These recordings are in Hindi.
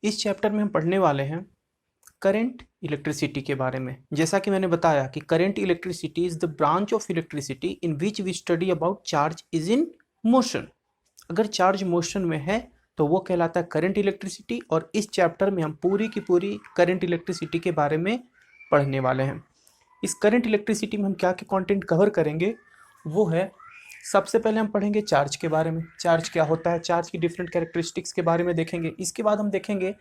इस चैप्टर में हम पढ़ने वाले हैं करंट इलेक्ट्रिसिटी के बारे में। जैसा कि मैंने बताया कि current electricity is the branch of electricity in which we study about charge is in motion. अगर चार्ज मोशन में है तो वो कहलाता है करंट इलेक्ट्रिसिटी, और इस चैप्टर में हम पूरी की पूरी करंट इलेक्ट्रिसिटी के बारे में पढ़ने वाले हैं। इस करंट इलेक्ट्रिसिटी में हम क्या क्या कंटेंट कवर करेंगे वो है, सबसे पहले हम पढ़ेंगे चार्ज के बारे में, चार्ज क्या होता है, चार्ज की डिफरेंट कैरेक्टरिस्टिक्स के बारे में देखेंगे। इसके बाद हम देखेंगे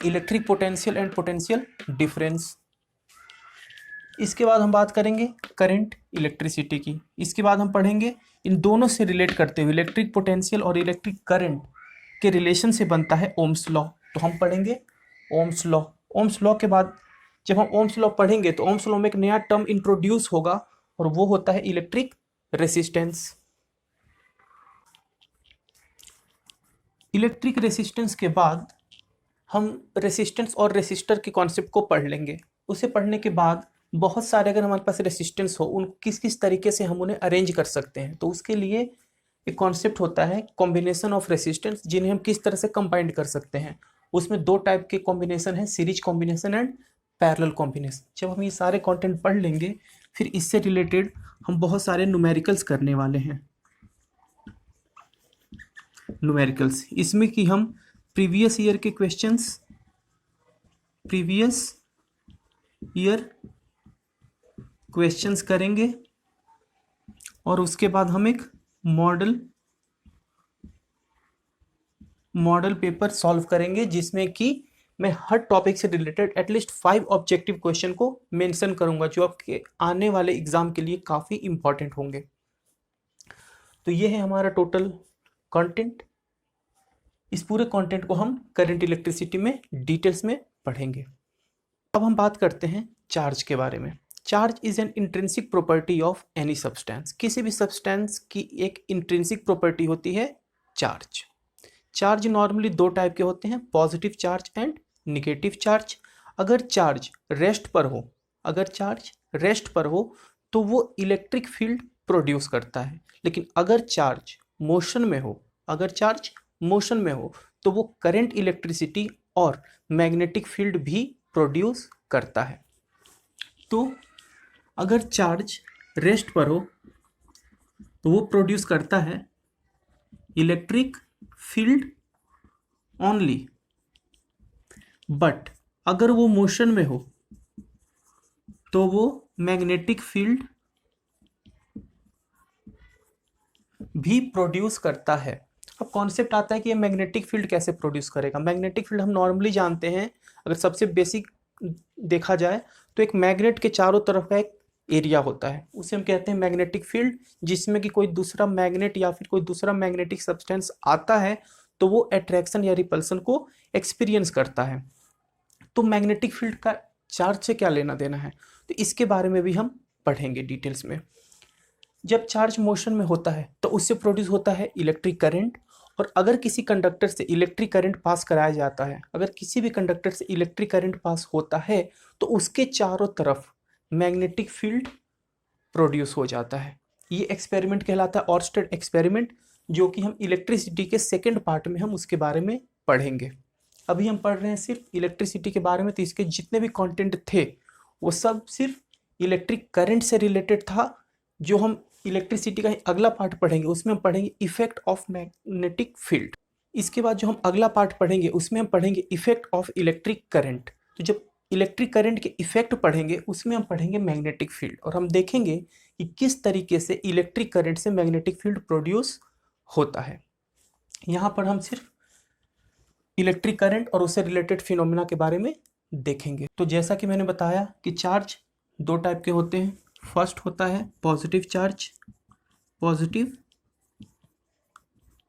electric potential and potential difference. इसके बाद हम बात करेंगे करंट इलेक्ट्रिसिटी की। इसके बाद हम पढ़ेंगे इन दोनों से रिलेट करते हुए इलेक्ट्रिक पोटेंशियल और इलेक्ट्रिक करंट के रिलेशन से बनता है ओम्स लॉ। तो हम पढ़ेंगे ओम्स लॉ। ओम्स लॉ के बाद जब हम ओम्स लॉ पढ़ेंगे तो ओम्स लॉ में एक नया टर्म इंट्रोड्यूस होगा और वो होता है इलेक्ट्रिक रेसिस्टेंस। इलेक्ट्रिक रेसिस्टेंस के बाद हम रेसिस्टेंस और रेसिस्टर के कॉन्सेप्ट को पढ़ लेंगे। उसे पढ़ने के बाद बहुत सारे अगर हमारे पास रेसिस्टेंस हो उन किस किस तरीके से हम उन्हें अरेंज कर सकते हैं, तो उसके लिए एक कॉन्सेप्ट होता है कॉम्बिनेशन ऑफ रेसिस्टेंस, जिन्हें हम किस तरह से कंबाइंड कर सकते हैं। उसमें दो टाइप के कॉम्बिनेशन है, series combination and parallel combination. जब हम ये सारे कंटेंट पढ़ लेंगे फिर इससे रिलेटेड हम बहुत सारे न्यूमेरिकल्स करने वाले हैं। न्यूमेरिकल्स इसमें कि हम प्रीवियस ईयर के क्वेश्चंस, प्रीवियस ईयर क्वेश्चंस करेंगे और उसके बाद हम एक मॉडल पेपर सॉल्व करेंगे, जिसमें कि मैं हर टॉपिक से रिलेटेड एटलीस्ट 5 ऑब्जेक्टिव क्वेश्चन को मेंशन करूंगा जो आपके आने वाले एग्जाम के लिए काफ़ी इंपॉर्टेंट होंगे। तो ये है हमारा टोटल कंटेंट। इस पूरे कंटेंट को हम करंट इलेक्ट्रिसिटी में डिटेल्स में पढ़ेंगे। अब हम बात करते हैं चार्ज के बारे में। Charge is an intrinsic property of any substance. किसी भी सब्सटेंस की एक इंट्रिंसिक प्रॉपर्टी होती है चार्ज। चार्ज नॉर्मली दो टाइप के होते हैं, positive charge and negative charge. अगर चार्ज रेस्ट पर हो तो वो इलेक्ट्रिक फील्ड प्रोड्यूस करता है, लेकिन अगर चार्ज मोशन में हो तो वो करंट इलेक्ट्रिसिटी और मैग्नेटिक फील्ड भी प्रोड्यूस करता है। तो अगर चार्ज रेस्ट पर हो तो वो प्रोड्यूस करता है इलेक्ट्रिक फील्ड ओनली, बट अगर वो मोशन में हो तो वो मैग्नेटिक फील्ड भी प्रोड्यूस करता है। अब कॉन्सेप्ट आता है कि ये मैग्नेटिक फील्ड कैसे प्रोड्यूस करेगा। मैग्नेटिक फील्ड हम नॉर्मली जानते हैं, अगर सबसे बेसिक देखा जाए तो एक मैग्नेट के चारों तरफ का एक एरिया होता है, उसे हम कहते हैं मैग्नेटिक फील्ड, जिसमें कि कोई दूसरा मैग्नेट या फिर कोई दूसरा मैग्नेटिक सब्सटेंस आता है तो वो अट्रैक्शन या रिपल्सन को एक्सपीरियंस करता है। तो मैग्नेटिक फील्ड का चार्ज से क्या लेना देना है, तो इसके बारे में भी हम पढ़ेंगे डिटेल्स में। जब चार्ज मोशन में होता है तो उससे प्रोड्यूस होता है इलेक्ट्रिक करंट, और अगर किसी कंडक्टर से इलेक्ट्रिक करंट पास कराया जाता है, अगर किसी भी कंडक्टर से इलेक्ट्रिक करंट पास होता है तो उसके चारों तरफ मैग्नेटिक फील्ड प्रोड्यूस हो जाता है। ये एक्सपेरिमेंट कहलाता है ऑर्स्टेड एक्सपेरिमेंट, जो कि हम इलेक्ट्रिसिटी के सेकेंड पार्ट में हम उसके बारे में पढ़ेंगे। अभी हम पढ़ रहे हैं सिर्फ इलेक्ट्रिसिटी के बारे में, तो इसके जितने भी कंटेंट थे वो सब सिर्फ इलेक्ट्रिक करंट से रिलेटेड था। जो हम इलेक्ट्रिसिटी का अगला पार्ट पढ़ेंगे उसमें हम पढ़ेंगे इफेक्ट ऑफ मैग्नेटिक फील्ड। इसके बाद जो हम अगला पार्ट पढ़ेंगे उसमें हम पढ़ेंगे इफेक्ट ऑफ इलेक्ट्रिक करंट। तो जब इलेक्ट्रिक करंट के इफेक्ट पढ़ेंगे उसमें हम पढ़ेंगे मैग्नेटिक फील्ड, और हम देखेंगे कि किस तरीके से इलेक्ट्रिक करंट से मैग्नेटिक फील्ड प्रोड्यूस होता है। यहाँ पर हम सिर्फ इलेक्ट्रिक करंट और उससे रिलेटेड फिनोमेना के बारे में देखेंगे। तो जैसा कि मैंने बताया कि चार्ज दो टाइप के होते हैं। फर्स्ट होता है पॉजिटिव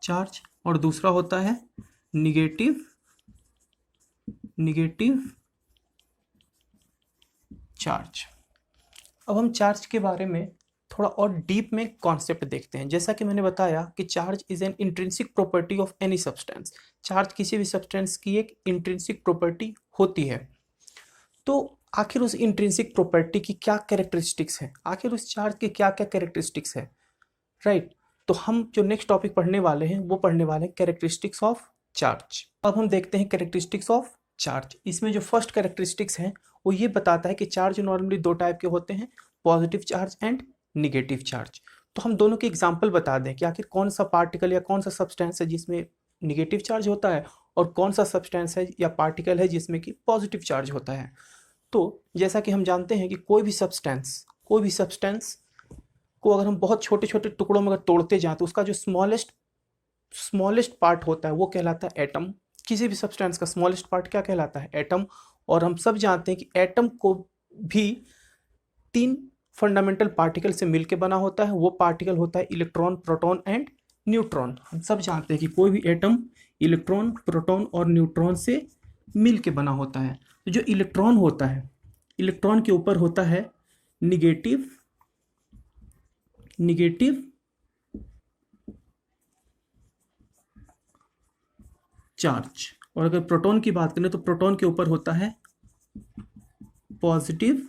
चार्ज और दूसरा होता है निगेटिव चार्ज। अब हम चार्ज के बारे में थोड़ा और डीप में कॉन्सेप्ट देखते हैं। जैसा कि मैंने बताया कि charge is an intrinsic property of any substance. Charge किसी भी सब्सटेंस की एक इंट्रिंसिक प्रॉपर्टी होती है। तो आखिर उस इंट्रिंसिक प्रॉपर्टी की क्या कैरेक्टरिस्टिक्स है, आखिर उस चार्ज की क्या क्या कैरेक्टरिस्टिक्स है, राइट। तो हम जो नेक्स्ट टॉपिक पढ़ने वाले हैं वो पढ़ने वाले हैं कैरेक्टरिस्टिक्स ऑफ चार्ज। अब हम देखते हैं कैरेक्टरिस्टिक्स ऑफ चार्ज। इसमें जो फर्स्ट कैरेक्टरिस्टिक्स है वो ये बताता है कि चार्ज नॉर्मली दो टाइप के होते हैं, positive charge and negative charge. तो हम दोनों के एग्जाम्पल बता दें कि आखिर कौन सा पार्टिकल या कौन सा सब्सटेंस है जिसमें निगेटिव चार्ज होता है और कौन सा सब्सटेंस है या पार्टिकल है जिसमें कि पॉजिटिव चार्ज होता है। तो जैसा कि हम जानते हैं कि कोई भी सब्सटेंस को अगर हम बहुत छोटे छोटे टुकड़ों में अगर तोड़ते जाएं तो उसका जो स्मॉलेस्ट पार्ट होता है वो कहलाता है एटम। किसी भी सब्सटेंस का स्मॉलेस्ट पार्ट क्या कहलाता है? एटम। और हम सब जानते हैं कि एटम को भी 3 फंडामेंटल पार्टिकल से मिलकर बना होता है। वो पार्टिकल होता है इलेक्ट्रॉन, प्रोटॉन एंड न्यूट्रॉन। हम सब जानते हैं कि कोई भी एटम इलेक्ट्रॉन, प्रोटॉन और न्यूट्रॉन से मिलकर बना होता है। तो जो इलेक्ट्रॉन होता है, इलेक्ट्रॉन के ऊपर होता है निगेटिव चार्ज, और अगर प्रोटॉन की बात करें तो प्रोटॉन के ऊपर होता है पॉजिटिव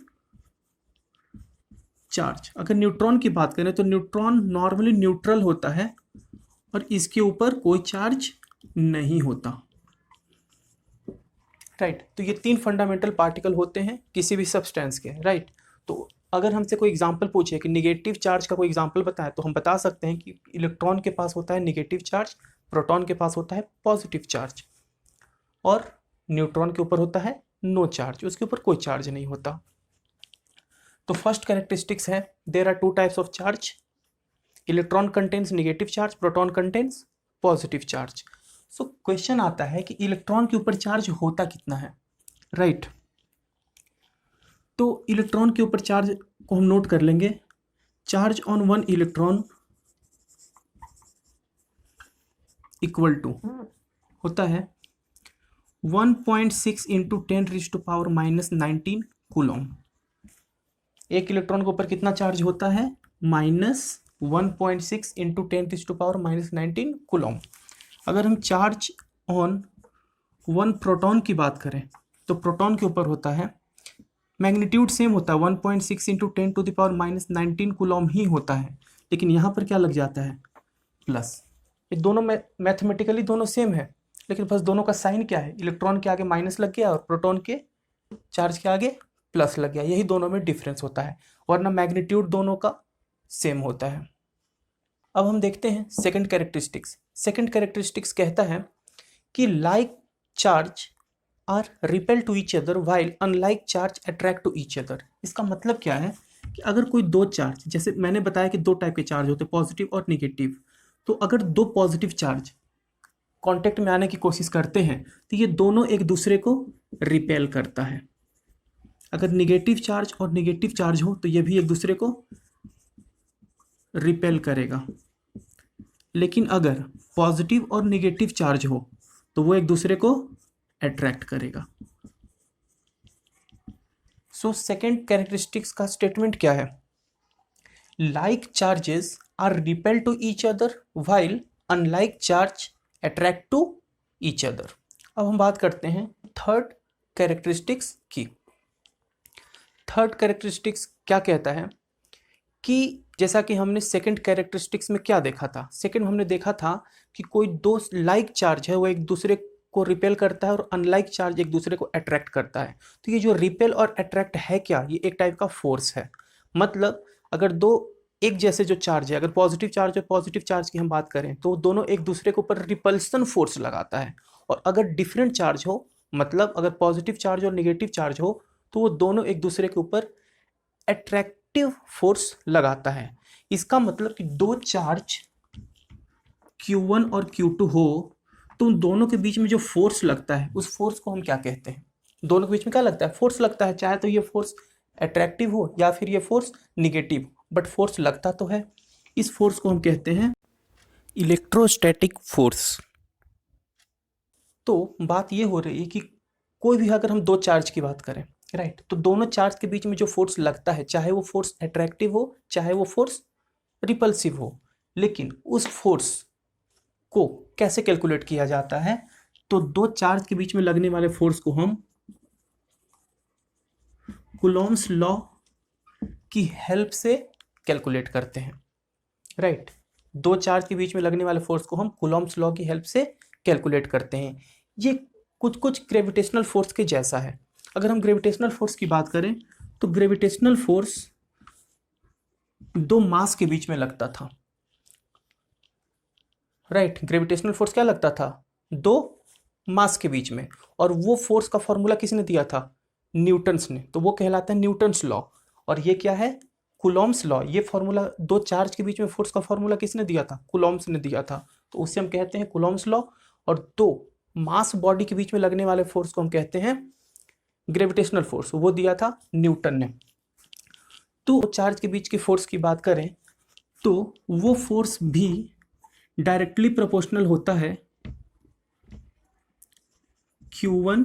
चार्ज। अगर न्यूट्रॉन की बात करें तो न्यूट्रॉन नॉर्मली न्यूट्रल होता है और इसके ऊपर कोई चार्ज नहीं होता। राइट। तो ये 3 फंडामेंटल पार्टिकल होते हैं किसी भी सब्सटेंस के। राइट। तो अगर हमसे कोई एग्जांपल पूछे कि निगेटिव चार्ज का कोई एग्जांपल बताएं तो हम बता सकते हैं कि इलेक्ट्रॉन के पास होता है निगेटिव चार्ज, प्रोटॉन के पास होता है पॉजिटिव चार्ज और न्यूट्रॉन के ऊपर होता है नो चार्ज, उसके ऊपर कोई चार्ज नहीं होता। तो फर्स्ट कैरेक्टरिस्टिक्स है there are 2 types of charge, electron contains negative charge, proton contains positive charge. So question आता है कि इलेक्ट्रॉन के ऊपर चार्ज होता कितना है? राइट। तो इलेक्ट्रॉन के ऊपर चार्ज को हम नोट कर लेंगे। Charge on 1 electron equal to होता है 1.6 इंटू 10⁻⁻19 कूलम। एक इलेक्ट्रॉन के ऊपर कितना चार्ज होता है? -1.6 इंटू 10⁻⁻19 कूलम। अगर हम चार्ज ऑन 1 प्रोटॉन की बात करें तो प्रोटॉन के ऊपर होता है, मैग्नीट्यूड सेम होता है 1.6 इंटू 10⁻⁻19 कूलम ही होता है, लेकिन यहाँ पर क्या लग जाता है? प्लस। ये दोनों मैथमेटिकली दोनों सेम है, लेकिन बस दोनों का साइन क्या है? इलेक्ट्रॉन के आगे माइनस लग गया और प्रोटॉन के चार्ज के आगे प्लस लग गया, यही दोनों में डिफरेंस होता है, वरना मैग्नीट्यूड दोनों का सेम होता है। अब हम देखते हैं सेकंड कैरेक्टरिस्टिक्स। सेकंड कैरेक्टरिस्टिक्स कहता है कि like charge are repel to each other while unlike charge attract to each other. इसका मतलब क्या है कि अगर कोई दो चार्ज, जैसे मैंने बताया कि 2 टाइप के चार्ज होते हैं, पॉजिटिव और निगेटिव, तो अगर 2 पॉजिटिव चार्ज कांटेक्ट में आने की कोशिश करते हैं तो ये दोनों एक दूसरे को रिपेल करता है। अगर निगेटिव चार्ज और निगेटिव चार्ज हो तो ये भी एक दूसरे को रिपेल करेगा, लेकिन अगर पॉजिटिव और निगेटिव चार्ज हो तो वो एक दूसरे को अट्रैक्ट करेगा। सो सेकेंड कैरेक्टरिस्टिक्स का स्टेटमेंट क्या है? Like charges are repel to each other while unlike charge attract to each other. अब हम बात करते हैं थर्ड कैरेक्टरिस्टिक्स की। थर्ड कैरेक्टरिस्टिक्स क्या कहता है कि जैसा कि हमने सेकंड कैरेक्टरिस्टिक्स में क्या देखा था, सेकंड हमने देखा था कि कोई 2 लाइक चार्ज है वो एक दूसरे को रिपेल करता है और अनलाइक चार्ज एक दूसरे को अट्रैक्ट करता है। तो ये जो रिपेल और अट्रैक्ट है क्या, ये एक टाइप का फोर्स है। मतलब अगर 2 एक जैसे जो चार्ज है, अगर पॉजिटिव चार्ज और पॉजिटिव चार्ज की हम बात करें तो दोनों एक दूसरे के ऊपर रिपल्सन फोर्स लगाता है, और अगर डिफरेंट चार्ज हो, मतलब अगर पॉजिटिव चार्ज और निगेटिव चार्ज हो, तो वो दोनों एक दूसरे के ऊपर अट्रैक्टिव फोर्स लगाता है। इसका मतलब कि 2 चार्ज Q1 और Q2 हो तो उन दोनों के बीच में जो फोर्स लगता है उस फोर्स को हम क्या कहते हैं? दोनों के बीच में क्या लगता है? फोर्स लगता है, चाहे तो ये फोर्स अट्रैक्टिव हो या फिर ये फोर्स निगेटिव, बट फोर्स लगता तो है। इस फोर्स को हम कहते हैं इलेक्ट्रोस्टैटिक फोर्स। तो बात ये हो रही है कि कोई भी अगर हम 2 चार्ज की बात करें, राइट, तो दोनों चार्ज के बीच में जो फोर्स लगता है, चाहे वो फोर्स अट्रैक्टिव हो चाहे वो फोर्स रिपल्सिव हो, लेकिन उस फोर्स को कैसे कैलकुलेट किया जाता है? तो 2 चार्ज के बीच में लगने वाले फोर्स को हम कूलॉम्स लॉ की हेल्प से कैलकुलेट करते हैं। राइट। 2 चार्ज के बीच में लगने वाले फोर्स को हम कूलॉम्स लॉ की हेल्प से कैलकुलेट करते हैं। ये कुछ कुछ ग्रेविटेशनल फोर्स के जैसा है। अगर हम ग्रेविटेशनल फोर्स की बात करें तो ग्रेविटेशनल फोर्स दो मास के बीच में लगता था, राइट। ग्रेविटेशनल फोर्स क्या लगता था? दो मास के बीच में। और वो फोर्स का फॉर्मूला किसने दिया था? न्यूटन्स ने। तो वो कहलाता है न्यूटन्स लॉ। और ये क्या है? Coulomb's law. ये फॉर्मूला, दो चार्ज के बीच में फोर्स का फॉर्मूला किसने दिया था? कूलॉम्स ने दिया था। तो उससे हम कहते हैं कूलॉम्स लॉ। और दो मास बॉडी के बीच में लगने वाले फोर्स को हम कहते हैं ग्रेविटेशनल फोर्स। वो दिया था न्यूटन ने। तो चार्ज के बीच के फोर्स की बात करें तो वो फोर्स भी डायरेक्टली प्रोपोर्शनल होता है Q1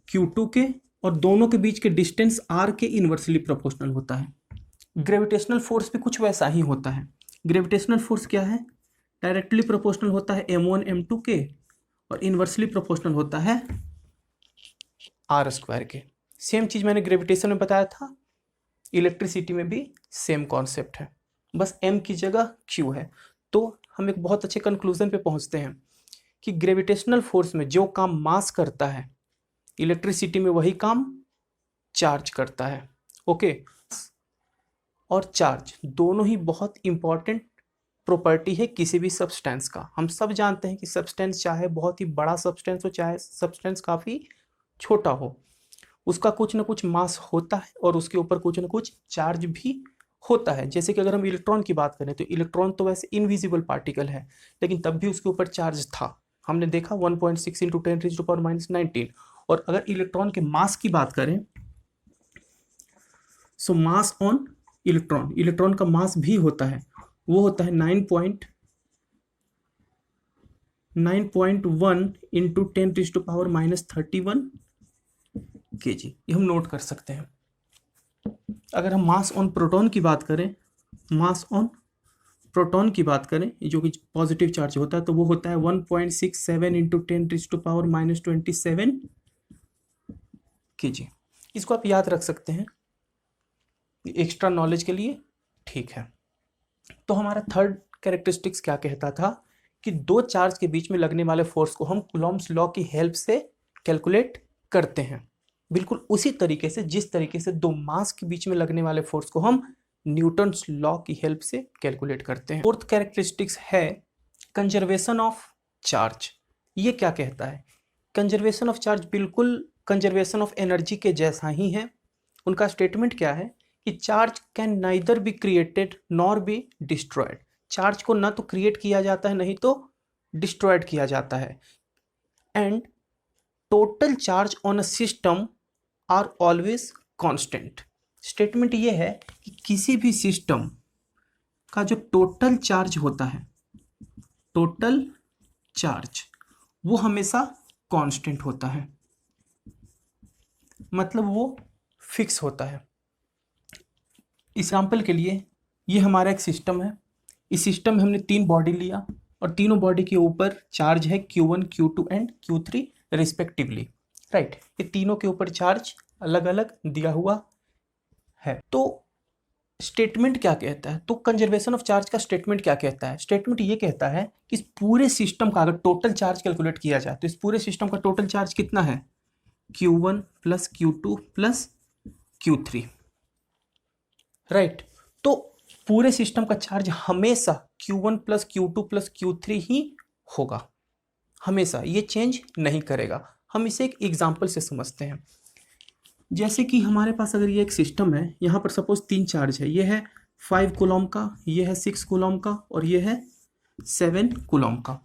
Q2 के, और दोनों के बीच के डिस्टेंस r के इन्वर्सली प्रोपोर्शनल होता है। ग्रेविटेशनल फोर्स भी कुछ वैसा ही होता है। ग्रेविटेशनल फोर्स क्या है? डायरेक्टली प्रोपोर्शनल होता है m1 m2 के, और इन्वर्सली प्रोपोर्शनल होता है r स्क्वायर के। सेम चीज मैंने ग्रेविटेशन में बताया था, इलेक्ट्रिसिटी में भी सेम कॉन्सेप्ट है, बस m की जगह q है। तो हम एक बहुत अच्छे कंक्लूजन पे पहुंचते हैं कि ग्रेविटेशनल फोर्स में जो काम मास करता है, इलेक्ट्रिसिटी में वही काम चार्ज करता है। ओके। और चार्ज दोनों ही बहुत इंपॉर्टेंट प्रॉपर्टी है किसी भी सब्सटेंस का। हम सब जानते हैं कि सब्सटेंस चाहे बहुत ही बड़ा सब्सटेंस हो, चाहे सब्सटेंस काफ़ी छोटा हो, उसका कुछ ना कुछ मास होता है और उसके ऊपर कुछ ना कुछ चार्ज भी होता है। जैसे कि अगर हम इलेक्ट्रॉन की बात करें तो इलेक्ट्रॉन तो वैसे इनविजिबल पार्टिकल है, लेकिन तब भी उसके ऊपर चार्ज था। हमने देखा 1.6 × 10⁻⁹। और अगर इलेक्ट्रॉन के मास की बात करें, सो मास ऑन इलेक्ट्रॉन, इलेक्ट्रॉन का मास भी होता है, वो होता है 9.1 × 10⁻31 kg। ये हम नोट कर सकते हैं। अगर हम मास ऑन प्रोटॉन की बात करें, मास ऑन प्रोटॉन की बात करें जो कि पॉजिटिव चार्ज होता है, तो वो होता है 1.67 × 10⁻27 kg। इसको आप याद रख सकते हैं एक्स्ट्रा नॉलेज के लिए, ठीक है। तो हमारा थर्ड कैरेक्टरिस्टिक्स क्या कहता था कि दो चार्ज के बीच में लगने वाले फोर्स को हम कूलॉम्स लॉ की हेल्प से कैलकुलेट करते हैं, बिल्कुल उसी तरीके से जिस तरीके से दो मास के बीच में लगने वाले फोर्स को हम न्यूटन्स लॉ की हेल्प से कैलकुलेट करते हैं। फोर्थ कैरेक्टरिस्टिक्स है कंजर्वेशन ऑफ चार्ज। ये क्या कहता है? कंजर्वेशन ऑफ चार्ज बिल्कुल कंजर्वेशन ऑफ एनर्जी के जैसा ही है। उनका स्टेटमेंट क्या है कि charge can neither be created nor be destroyed. Charge को ना तो क्रिएट किया जाता है नहीं तो डिस्ट्रॉयड किया जाता है। And total charge on a system are always constant. Statement ये है कि किसी भी सिस्टम का जो टोटल चार्ज होता है, टोटल चार्ज, वो हमेशा कांस्टेंट होता है, मतलब वो फिक्स होता है। एग्जाम्पल के लिए ये हमारा एक सिस्टम है। इस सिस्टम में हमने तीन बॉडी लिया और तीनों बॉडी के ऊपर चार्ज है Q1 Q2 and Q3 respectively, right. ये तीनों के ऊपर चार्ज अलग अलग दिया हुआ है। तो स्टेटमेंट क्या कहता है? तो कंजर्वेशन ऑफ चार्ज का स्टेटमेंट क्या कहता है? स्टेटमेंट ये कहता है कि इस पूरे सिस्टम का अगर टोटल चार्ज कैलकुलेट किया जाए तो इस पूरे सिस्टम का टोटल चार्ज कितना है? Q1 + Q2 + Q3, right. तो पूरे सिस्टम का चार्ज हमेशा Q1 + Q2 + Q3 ही होगा, हमेशा, ये चेंज नहीं करेगा। हम इसे एक एग्जाम्पल से समझते हैं। जैसे कि हमारे पास अगर ये एक सिस्टम है, यहाँ पर सपोज तीन चार्ज है, ये है 5 कूलॉम का, ये है 6 कूलॉम का और ये है 7 कूलॉम का।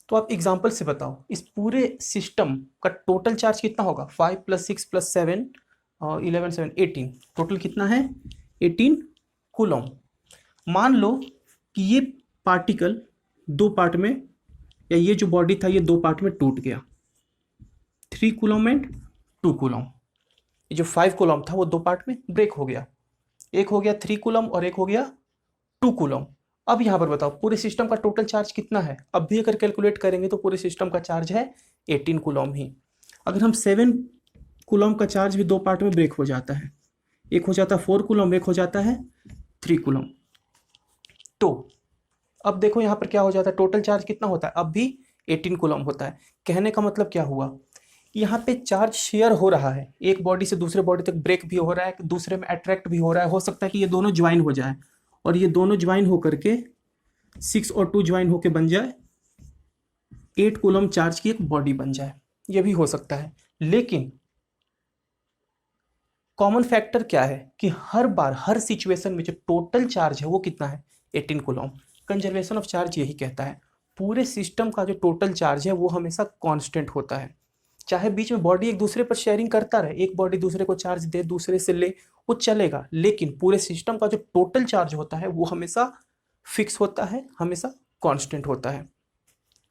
तो आप एग्जाम्पल से बताओ इस पूरे सिस्टम का टोटल चार्ज कितना होगा? 5 + 6 + 7 और 11 7 18, टोटल कितना है? 18 कूलॉम। मान लो कि ये पार्टिकल दो पार्ट में, या ये जो बॉडी था ये दो पार्ट में टूट गया, 3 कूलॉम एंड 2 कूलॉम। ये जो 5 कूलॉम था वो दो पार्ट में ब्रेक हो गया, एक हो गया 3 कूलॉम और एक हो गया 2 कूलॉम। अब यहाँ पर बताओ पूरे सिस्टम का टोटल चार्ज कितना है? अब भी अगर कैलकुलेट करेंगे तो पूरे सिस्टम का चार्ज है 18 कूलॉम ही। अगर हम 7 कूलॉम का चार्ज भी दो पार्ट में ब्रेक हो जाता है, एक हो जाता है 4 कूलॉम, एक हो जाता है 3 कूलॉम। तो अब देखो यहाँ पर क्या हो जाता है, टोटल चार्ज कितना होता है? अब भी 18 कूलम होता है। कहने का मतलब क्या हुआ, यहाँ पे चार्ज शेयर हो रहा है, एक बॉडी से दूसरे बॉडी तक ब्रेक भी हो रहा है, दूसरे में अट्रैक्ट भी हो रहा है। हो सकता है कि ये दोनों ज्वाइन हो जाए और ये दोनों ज्वाइन होकर के 6 और 2 ज्वाइन होकर बन जाए 8 कूलम चार्ज की एक बॉडी बन जाए, ये भी हो सकता है। लेकिन कॉमन फैक्टर क्या है कि हर बार हर सिचुएशन में जो टोटल चार्ज है वो कितना है, 18 कूलम। कंजर्वेशन ऑफ चार्ज यही कहता है पूरे सिस्टम का जो टोटल चार्ज है वो हमेशा कांस्टेंट होता है। चाहे बीच में बॉडी एक दूसरे पर शेयरिंग करता रहे, एक बॉडी दूसरे को चार्ज दे, दूसरे से ले, वो चलेगा, लेकिन पूरे सिस्टम का जो टोटल चार्ज होता है वो हमेशा फिक्स होता है, हमेशा कांस्टेंट होता है।